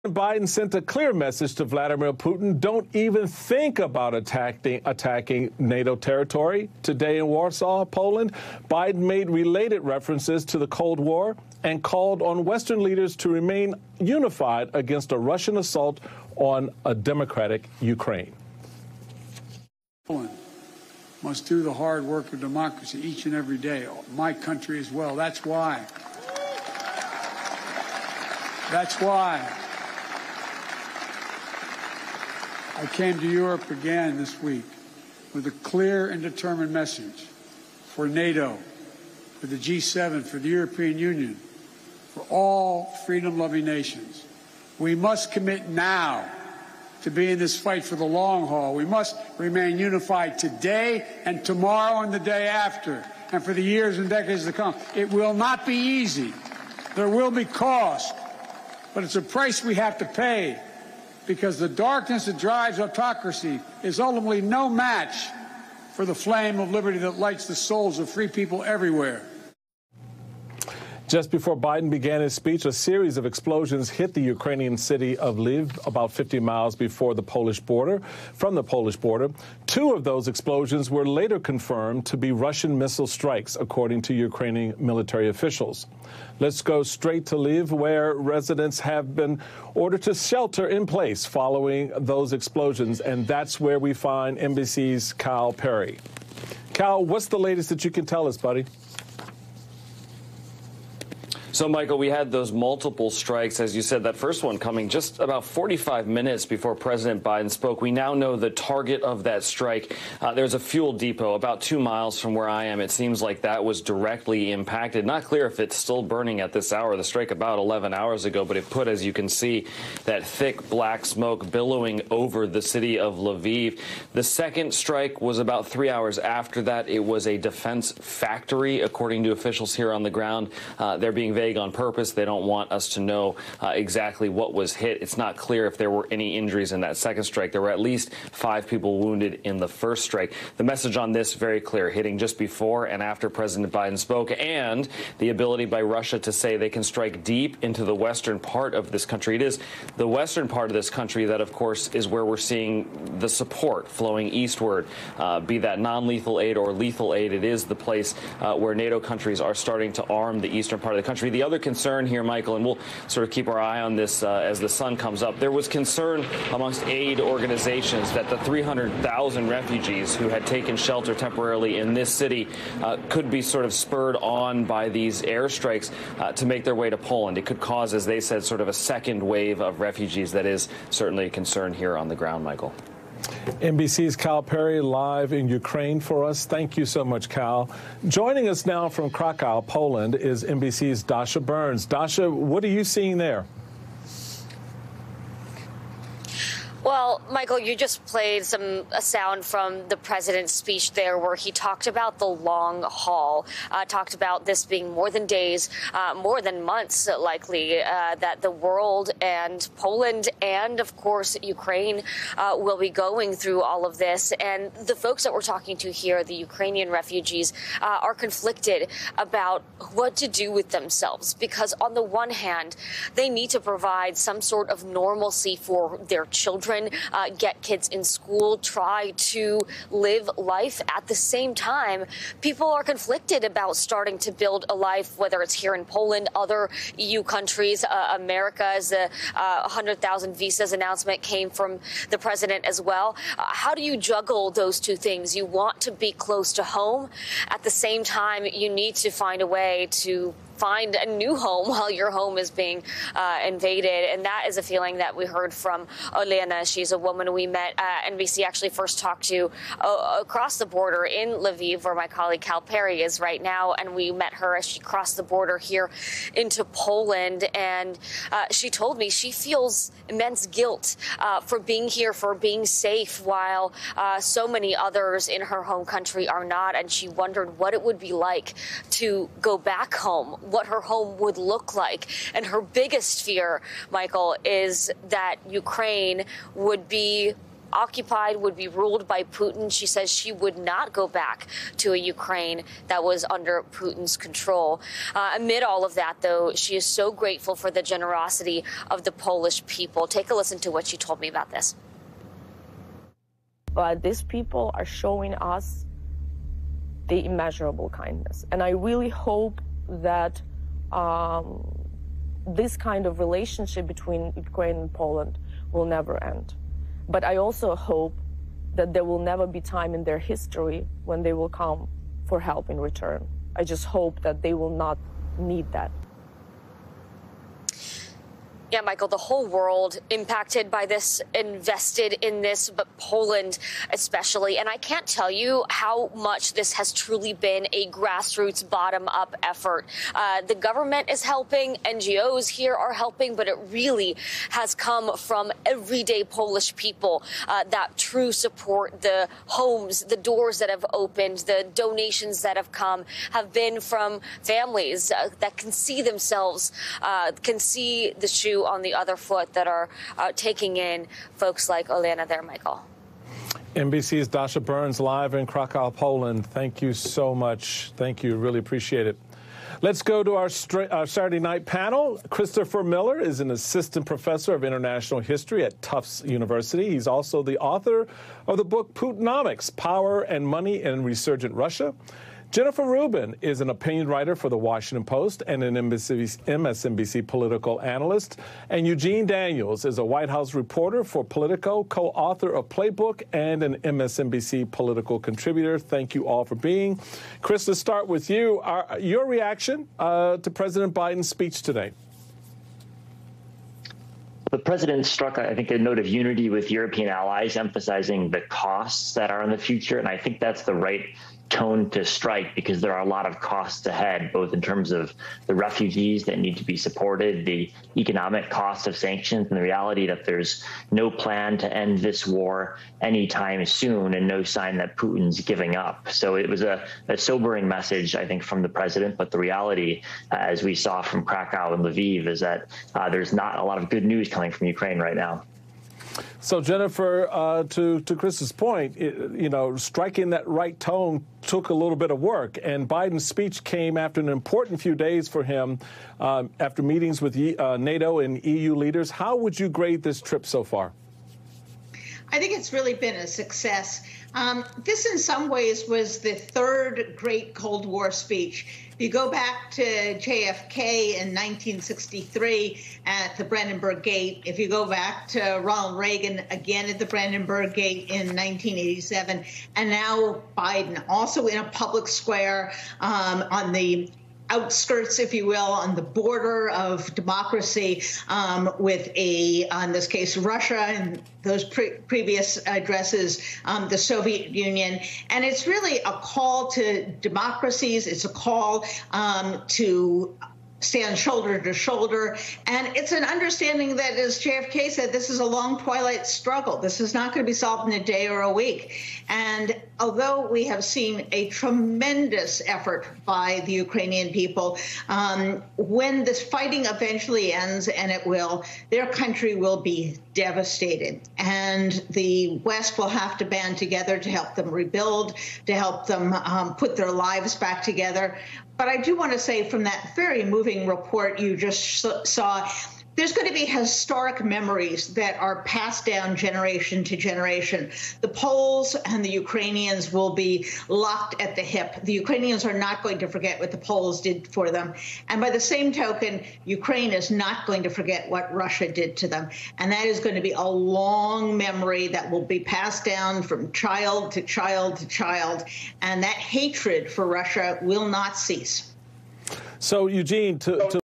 Biden sent a clear message to Vladimir Putin: don't even think about attacking NATO territory. Today in Warsaw, Poland, Biden made related references to the Cold War and called on Western leaders to remain unified against a Russian assault on a democratic Ukraine. Poland must do the hard work of democracy each and every day. My country as well. That's why I came to Europe again this week with a clear and determined message for NATO, for the G7, for the European Union, for all freedom-loving nations. We must commit now to be in this fight for the long haul. We must remain unified today and tomorrow and the day after, and for the years and decades to come. It will not be easy. There will be cost, but it's a price we have to pay, because the darkness that drives autocracy is ultimately no match for the flame of liberty that lights the souls of free people everywhere. Just before Biden began his speech, a series of explosions hit the Ukrainian city of Lviv, about 50 miles from the Polish border. Two of those explosions were later confirmed to be Russian missile strikes, according to Ukrainian military officials. Let's go straight to Lviv, where residents have been ordered to shelter in place following those explosions, and that's where we find NBC's Kyle Perry. Kyle, what's the latest that you can tell us, buddy? So, Michael, we had those multiple strikes, as you said, that first one coming just about 45 minutes before President Biden spoke. We now know the target of that strike. There's a fuel depot about 2 miles from where I am. It seems like that was directly impacted. Not clear if it's still burning at this hour. The strike about 11 hours ago, but it put, as you can see, that thick black smoke billowing over the city of Lviv. The second strike was about 3 hours after that. It was a defense factory, according to officials here on the ground. They're being vague on purpose. They don't want us to know exactly what was hit. It's not clear if there were any injuries in that second strike. There were at least 5 people wounded in the first strike. The message on this very clear, hitting just before and after President Biden spoke, and the ability by Russia to say they can strike deep into the western part of this country. It is the western part of this country that, of course, is where we're seeing the support flowing eastward, be that non-lethal aid or lethal aid. It is the place where NATO countries are starting to arm the eastern part of the country. The other concern here, Michael, and we'll sort of keep our eye on this as the sun comes up, there was concern amongst aid organizations that the 300,000 refugees who had taken shelter temporarily in this city could be sort of spurred on by these airstrikes to make their way to Poland. It could cause, as they said, sort of a second wave of refugees. That is certainly a concern here on the ground, Michael. NBC's Kyle Perry live in Ukraine for us. Thank you so much, Kyle. Joining us now from Krakow, Poland, is NBC's Dasha Burns. Dasha, what are you seeing there? Well, Michael, you just played a sound from the president's speech there where he talked about the long haul, talked about this being more than days, more than months, likely, that the world and Poland and, of course, Ukraine will be going through all of this. And the folks that we're talking to here, the Ukrainian refugees, are conflicted about what to do with themselves, because on the one hand, they need to provide some sort of normalcy for their children, get kids in school, try to live life. At the same time, people are conflicted about starting to build a life, whether it's here in Poland, other EU countries, America, as the 100,000 visas announcement came from the president as well. How do you juggle those two things? You want to be close to home. At the same time, you need to find a way to find a new home while your home is being invaded. And that is a feeling that we heard from Olena. She's a woman we met, NBC actually first talked to across the border in Lviv, where my colleague Kyle Perry is right now. And we met her as she crossed the border here into Poland. And she told me she feels immense guilt for being here, for being safe, while so many others in her home country are not. And she wondered what it would be like to go back home, what her home would look like. And her biggest fear, Michael, is that Ukraine would be occupied, would be ruled by Putin. She says she would not go back to a Ukraine that was under Putin's control. Amid all of that, though, she is so grateful for the generosity of the Polish people. Take a listen to what she told me about this. But these people are showing us the immeasurable kindness. And I really hope that this kind of relationship between Ukraine and Poland will never end. But I also hope that there will never be time in their history when they will come for help in return. I just hope that they will not need that. Yeah, Michael, the whole world impacted by this, invested in this, but Poland especially. And I can't tell you how much this has truly been a grassroots, bottom-up effort. The government is helping, NGOs here are helping, but it really has come from everyday Polish people, that true support. The homes, the doors that have opened, the donations that have come have been from families that can see themselves, can see the shoe on the other foot, that are taking in folks like Olena there, Michael. NBC's Dasha Burns live in Krakow, Poland. Thank you so much. Thank you. Really appreciate it. Let's go to our Saturday night panel. Christopher Miller is an assistant professor of international history at Tufts University. He's also the author of the book Putinomics, Power and Money in Resurgent Russia. Jennifer Rubin is an opinion writer for The Washington Post and an MSNBC political analyst. And Eugene Daniels is a White House reporter for Politico, co-author of Playbook, and an MSNBC political contributor. Thank you all for being. Chris, let's start with you. Your reaction to President Biden's speech today? The president struck, I think, a note of unity with European allies, emphasizing the costs that are in the future. And I think that's the right tone to strike, because there are a lot of costs ahead, both in terms of the refugees that need to be supported, the economic cost of sanctions, and the reality that there's no plan to end this war anytime soon and no sign that Putin's giving up. So it was a sobering message, I think, from the president. But the reality, as we saw from Krakow and Lviv, is that there's not a lot of good news coming from Ukraine right now. So, Jennifer, to Chris's point, striking that right tone took a little bit of work. And Biden's speech came after an important few days for him, after meetings with NATO and EU leaders. How would you grade this trip so far? I think it's really been a success. This, in some ways, was the third great Cold War speech. You go back to JFK in 1963 at the Brandenburg Gate. If you go back to Ronald Reagan again at the Brandenburg Gate in 1987, and now Biden, also in a public square on the outskirts, if you will, on the border of democracy, with in this case, Russia, and those previous addresses, the Soviet Union. And it's really a call to democracies. It's a call to stand shoulder to shoulder. And it's an understanding that, as JFK said, this is a long twilight struggle. This is not going to be solved in a day or a week. And although we have seen a tremendous effort by the Ukrainian people, when this fighting eventually ends, and it will, their country will be devastated. And the West will have to band together to help them rebuild, to help them put their lives back together. But I do want to say, from that very moving report you just saw, there's going to be historic memories that are passed down generation to generation. The Poles and the Ukrainians will be locked at the hip. The Ukrainians are not going to forget what the Poles did for them. And by the same token, Ukraine is not going to forget what Russia did to them. And that is going to be a long memory that will be passed down from child to child to child. And that hatred for Russia will not cease. So, Eugene, to